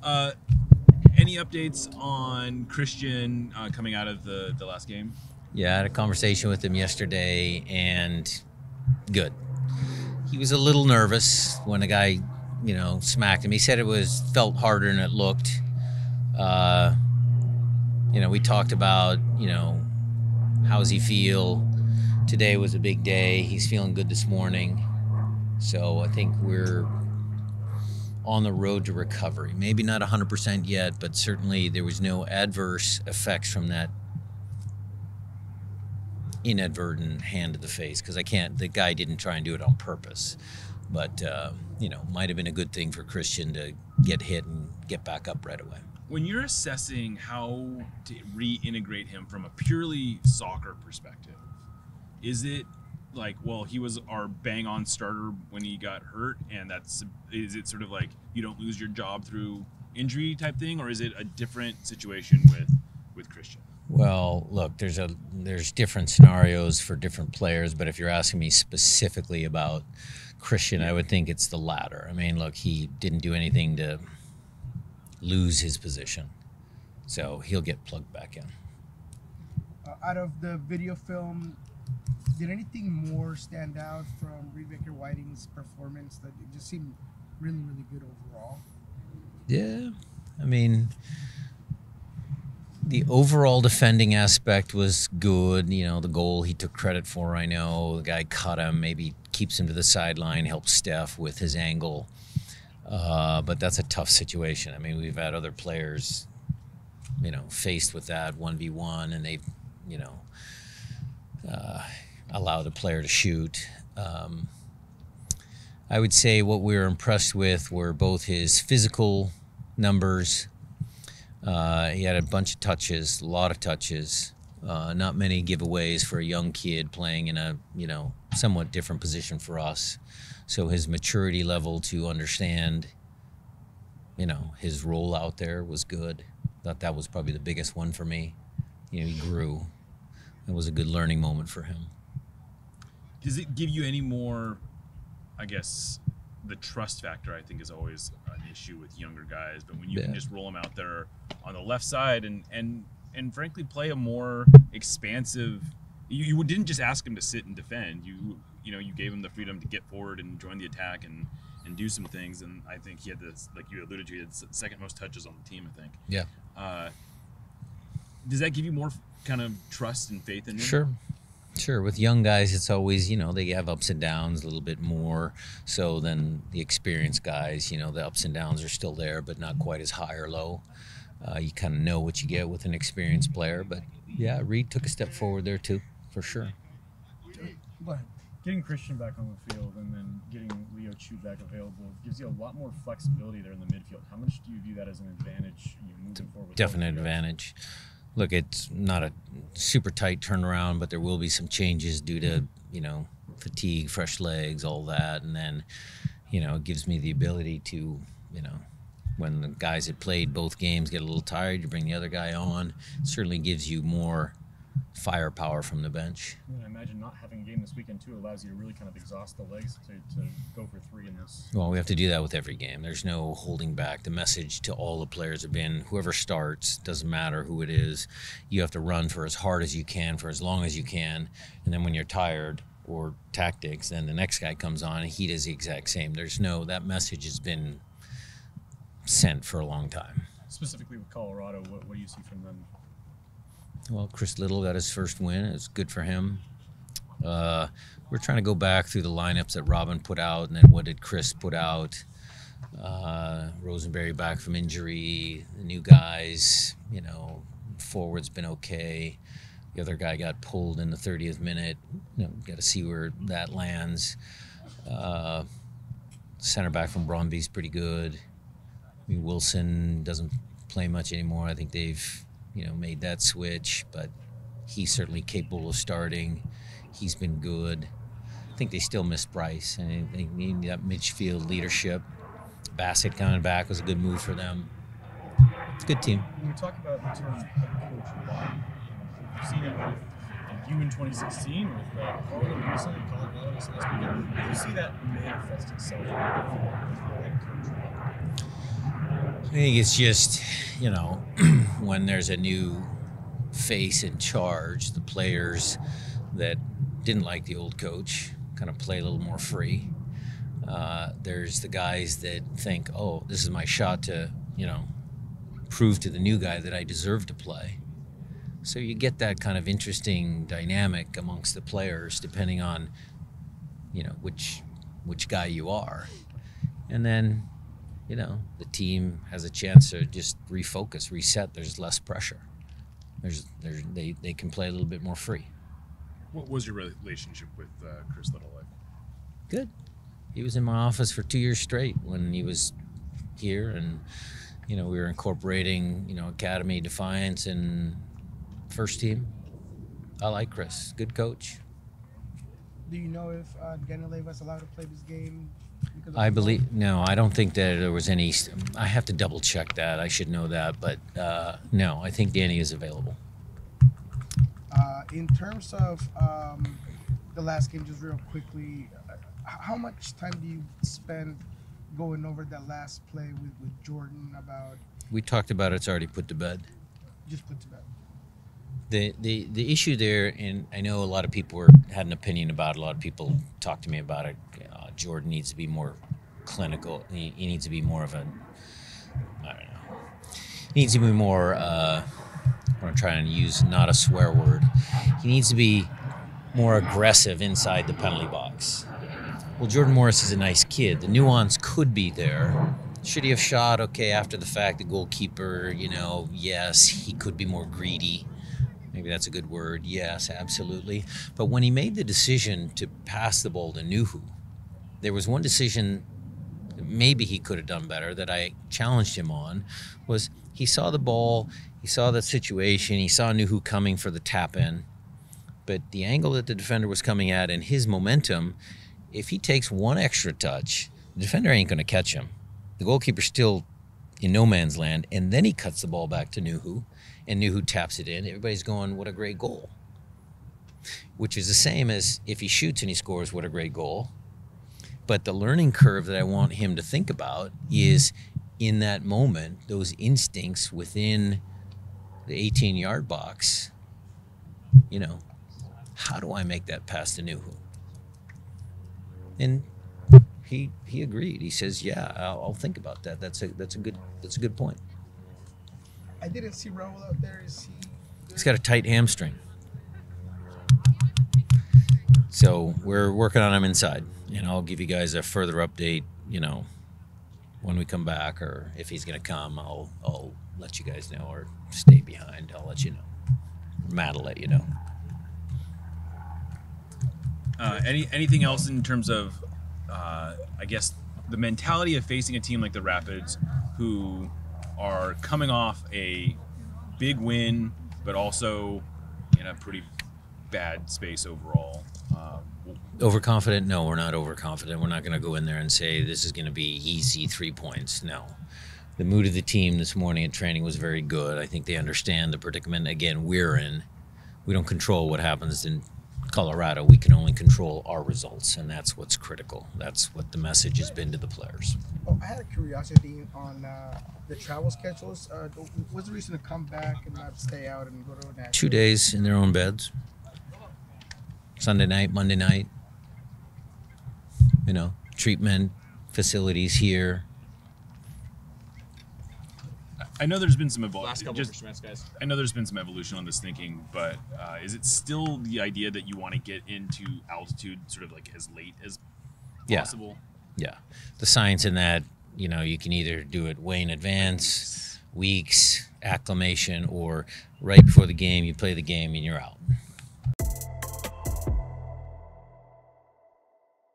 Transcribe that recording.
Uh, any updates on Cristian coming out of the last game? Yeah, I had a conversation with him yesterday, and good. He was a little nervous when the guy, smacked him. He said felt harder than it looked. We talked about, how does he feel? Today was a big day. He's feeling good this morning. So I think we're on the road to recovery. Maybe not 100% yet, but certainly there was no adverse effects from that inadvertent hand to the face, because the guy didn't try and do it on purpose. But, might have been a good thing for Cristian to get hit and get back up right away. When you're assessing how to reintegrate him from a purely soccer perspective, is it like, well, he was our bang-on starter when he got hurt, and is it sort of like you don't lose your job through injury type thing, or is it a different situation with Cristian? Well, look, there's different scenarios for different players, but if you're asking me specifically about Cristian, I would think it's the latter. I mean, look, he didn't do anything to lose his position, so he'll get plugged back in. Out of the video film, did anything more stand out from Reed Baker Whiting's performance that it just seemed really, really good overall? Yeah, I mean, the overall defending aspect was good. The goal he took credit for, I know. The guy cut him, maybe keeps him to the sideline, helps Steph with his angle. But that's a tough situation. I mean, we've had other players, faced with that 1v1, and they've, allowed a player to shoot. I would say what we were impressed with were both his physical numbers. He had a bunch of touches, a lot of touches, not many giveaways for a young kid playing in a, somewhat different position for us. So his maturity level to understand, his role out there was good. Thought that was probably the biggest one for me. He grew. It was a good learning moment for him. Does it give you any more, I guess, the trust factor, I think, is always an issue with younger guys, but when you can just roll them out there on the left side and frankly play a more expansive, you didn't just ask him to sit and defend. You gave him the freedom to get forward and join the attack and do some things, and I think he had this, like you alluded to, he had the second most touches on the team, I think. Yeah. Does that give you more kind of trust and faith in him? Sure. With young guys, it's always, they have ups and downs a little bit more so than the experienced guys. The ups and downs are still there, but not quite as high or low. You kind of know what you get with an experienced player. But, yeah, Reed took a step forward there, too, for sure. Go ahead. Getting Cristian back on the field and then getting Leo Chu back available gives you a lot more flexibility there in the midfield. How much do you view that as an advantage moving forward? Definite advantage. Look, it's not a super tight turnaround, but there will be some changes due to, fatigue, fresh legs, all that. And then, it gives me the ability to, when the guys that played both games get a little tired, you bring the other guy on. It certainly gives you more firepower from the bench. I imagine not having a game this weekend, too, allows you to really kind of exhaust the legs to go for three in this. Well, we have to do that with every game. There's no holding back. The message to all the players have been, whoever starts, doesn't matter who it is, you have to run for as hard as you can, for as long as you can, and then when you're tired or tactics, then the next guy comes on and he does the exact same. That message has been sent for a long time. Specifically with Colorado, what do you see from them? Well, Chris Little got his first win. It's good for him. We're trying to go back through the lineups that Robin put out, and then what did Chris put out. Rosenberry back from injury. The new guys, forward's been okay. The other guy got pulled in the 30th minute. Got to see where that lands. Center back from Brøndby's pretty good. I mean, Wilson doesn't play much anymore. I think they've made that switch, but he's certainly capable of starting. He's been good. I think they still miss Bryce, and they need that midfield leadership. Bassett coming back was a good move for them. It's a good team. When we talk about the term head coach Bob, we've seen it with you in 2016, with Harlan recently, Colorado this last weekend. Do you see that manifest itself with head coach Bob? I think it's just, you know, when there's a new face in charge, the players that didn't like the old coach kind of play a little more free. There's the guys that think, oh, this is my shot to, you know, prove to the new guy that I deserve to play. So you get that kind of interesting dynamic amongst the players depending on, you know, which guy you are. And then, you know, the team has a chance to just refocus, reset. There's less pressure. They can play a little bit more free. What was your relationship with Chris Little like? Good. He was in my office for 2 years straight when he was here, and you know, we were incorporating, you know, Academy, Defiance, and first team. I like Chris. Good coach. Do you know if Daniel Leyva's allowed to play this game? I believe no. I don't think that there was any. I have to double check that. I should know that, but no. I think Danny is available. In terms of the last game, just real quickly, how much time do you spend going over that last play with Jordan about? We talked about it's already put to bed. Just put to bed. The issue there, and I know a lot of people had an opinion about it. A lot of people talked to me about it. Jordan needs to be more clinical. He needs to be more of a, I don't know. He needs to be more, I'm trying to use not a swear word. He needs to be more aggressive inside the penalty box. Well, Jordan Morris is a nice kid. The nuance could be there. Should he have shot? Okay, after the fact, the goalkeeper, you know, yes, he could be more greedy. Maybe that's a good word. Yes, absolutely. But when he made the decision to pass the ball to Nuhu, there was one decision that maybe he could have done better that I challenged him on, was he saw the ball, he saw the situation, he saw Nuhu coming for the tap-in, but the angle that the defender was coming at and his momentum, if he takes one extra touch, the defender ain't going to catch him. The goalkeeper's still in no man's land, and then he cuts the ball back to Nuhu, and Nuhu taps it in. Everybody's going, what a great goal. Which is the same as if he shoots and he scores, what a great goal. But the learning curve that I want him to think about is in that moment, those instincts within the 18-yard box, you know, how do I make that pass to Nuhu? And he agreed. He says, yeah, I'll think about that. That's a good point. I didn't see Raul out there. Is he good? He's got a tight hamstring. So we're working on him inside. And I'll give you guys a further update, you know, when we come back, or if he's going to come, I'll let you guys know, or stay behind. I'll let you know. Matt will let you know. Anything else in terms of, I guess, the mentality of facing a team like the Rapids, who are coming off a big win, but also in a pretty bad space overall? Overconfident? No, we're not overconfident. We're not going to go in there and say this is going to be easy 3 points. No. The mood of the team this morning at training was very good. I think they understand the predicament, again, we're in. We don't control what happens in Colorado. We can only control our results, and that's what's critical. That's what the message has been to the players. Oh, I had a curiosity on the travel schedules. What's the reason to come back and not stay out and go to an 2 days in their own beds. Sunday night, Monday night. You know, treatment facilities here. I know there's been some Last couple for Schmetzer, guys. I know there's been some evolution on this thinking, but is it still the idea that you want to get into altitude sort of like as late as possible? Yeah. The science in that, you know, you can either do it way in advance, weeks, acclimation, or right before the game, you play the game and you're out.